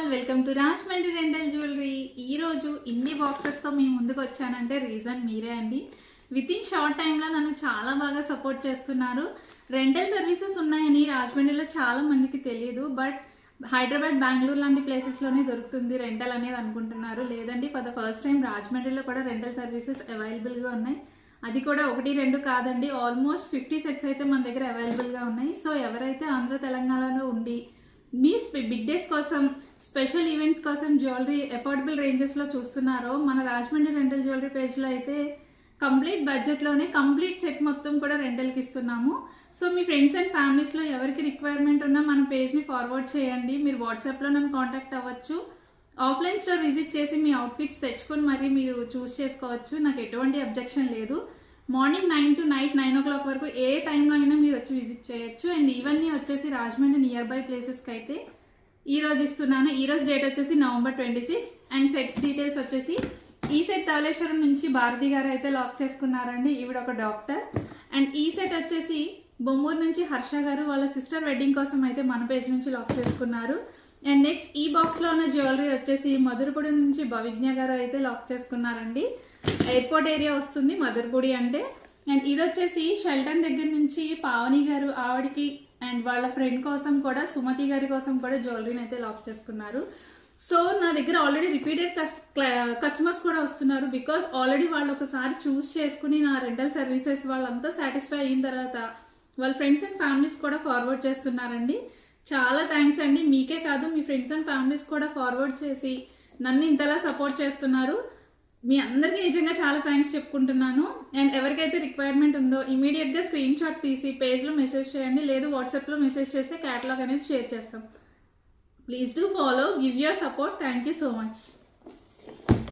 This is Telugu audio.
All welcome to Rajahmundry rental jewellery. ఈరోజు ఇన్ని బాక్సెస్తో మీ ముందుకు వచ్చానంటే రీజన్ మీరే అండి. విత్ ఇన్ షార్ట్ టైంలో నన్ను చాలా బాగా సపోర్ట్ చేస్తున్నారు. రెంటల్ సర్వీసెస్ ఉన్నాయని రాజమండ్రిలో చాలా మందికి తెలియదు, బట్ హైదరాబాద్, బెంగళూరు లాంటి ప్లేసెస్లోనే దొరుకుతుంది రెంటల్ అనేది అనుకుంటున్నారు. లేదండి, ఫర్ ద ఫస్ట్ టైం రాజమండ్రిలో కూడా రెంటల్ సర్వీసెస్ అవైలబుల్గా ఉన్నాయి. అది కూడా 1-2 కాదండి, ఆల్మోస్ట్ 50 సెట్స్ అయితే మన దగ్గర అవైలబుల్గా ఉన్నాయి. సో ఎవరైతే ఆంధ్ర తెలంగాణలో ఉండి మీ బిగ్ డేస్ కోసం, స్పెషల్ ఈవెంట్స్ కోసం జ్యువెలరీ అఫోర్డబుల్ రేంజెస్లో చూస్తున్నారో మన రాజమండ్రి రెంటల్ జ్యువెలరీ పేజ్లో అయితే కంప్లీట్ బడ్జెట్లోనే కంప్లీట్ సెట్ మొత్తం కూడా రెంటల్కి ఇస్తున్నాము. సో మీ ఫ్రెండ్స్ అండ్ ఫ్యామిలీస్లో ఎవరికి రిక్వైర్మెంట్ ఉన్నా మన పేజ్ని ఫార్వర్డ్ చేయండి. మీరు వాట్సాప్లో నన్ను కాంటాక్ట్ అవ్వచ్చు. ఆఫ్లైన్ స్టోర్ విజిట్ చేసి మీ అవుట్ఫిట్స్ తెచ్చుకొని మరి మీరు చూస్ చేసుకోవచ్చు. నాకు ఎటువంటి అబ్జెక్షన్ లేదు. మార్నింగ్ 9 to నైట్ 9 o'clock వరకు ఏ టైంలో అయినా మీరు వచ్చి విజిట్ చేయొచ్చు. అండ్ ఇవన్నీ వచ్చేసి రాజమండ్రి నియర్ బై ప్లేసెస్కి అయితే ఈరోజు ఇస్తున్నాను. ఈరోజు డేట్ వచ్చేసి November 26. అండ్ సెట్స్ డీటెయిల్స్ వచ్చేసి ఈ సెట్ ధవళేశ్వరం నుంచి భారతి గారు అయితే లాక్ చేసుకున్నారండి. ఈవిడ ఒక డాక్టర్. అండ్ ఈ సెట్ వచ్చేసి బొమ్మూరు నుంచి హర్ష గారు వాళ్ళ సిస్టర్ వెడ్డింగ్ కోసం అయితే మన పేజ్ నుంచి లాక్ చేసుకున్నారు. అండ్ నెక్స్ట్ ఈ బాక్స్లో ఉన్న జ్యువెలరీ వచ్చేసి మధురపూడి నుంచి భవిజ్ఞ గారు అయితే లాక్ చేసుకున్నారండి. ఎయిర్పోర్ట్ ఏరియా వస్తుంది మధురపూడి అంటే. అండ్ ఇది వచ్చేసి షెల్టన్ దగ్గర నుంచి పావని గారు, ఆవిడికి అండ్ వాళ్ళ ఫ్రెండ్ కోసం కూడా, సుమతి గారి కోసం కూడా జ్యువెలరీని అయితే లాక్ చేసుకున్నారు. సో నా దగ్గర ఆల్రెడీ రిపీటెడ్ కస్టమర్స్ కూడా వస్తున్నారు. బికాస్ ఆల్రెడీ వాళ్ళు ఒకసారి చూస్ చేసుకుని నా రెంటల్ సర్వీసెస్ వాళ్ళంతా సాటిస్ఫై అయిన తర్వాత వాళ్ళ ఫ్రెండ్స్ అండ్ ఫ్యామిలీస్ కూడా ఫార్వర్డ్ చేస్తున్నారండి. చాలా థ్యాంక్స్ అండి. మీకే కాదు, మీ ఫ్రెండ్స్ అండ్ ఫ్యామిలీస్ కూడా ఫార్వర్డ్ చేసి నన్ను ఇంతలా సపోర్ట్ చేస్తున్నారు. మీ అందరికీ నిజంగా చాలా థ్యాంక్స్ చెప్పుకుంటున్నాను. అండ్ ఎవరికైతే రిక్వైర్మెంట్ ఉందో ఇమీడియట్గా స్క్రీన్ షాట్ తీసి పేజ్లో మెసేజ్ చేయండి, లేదు వాట్సాప్లో మెసేజ్ చేస్తే క్యాటలాగ్ అనేది షేర్ చేస్తాం. Please do follow, give your support. Thank you so much.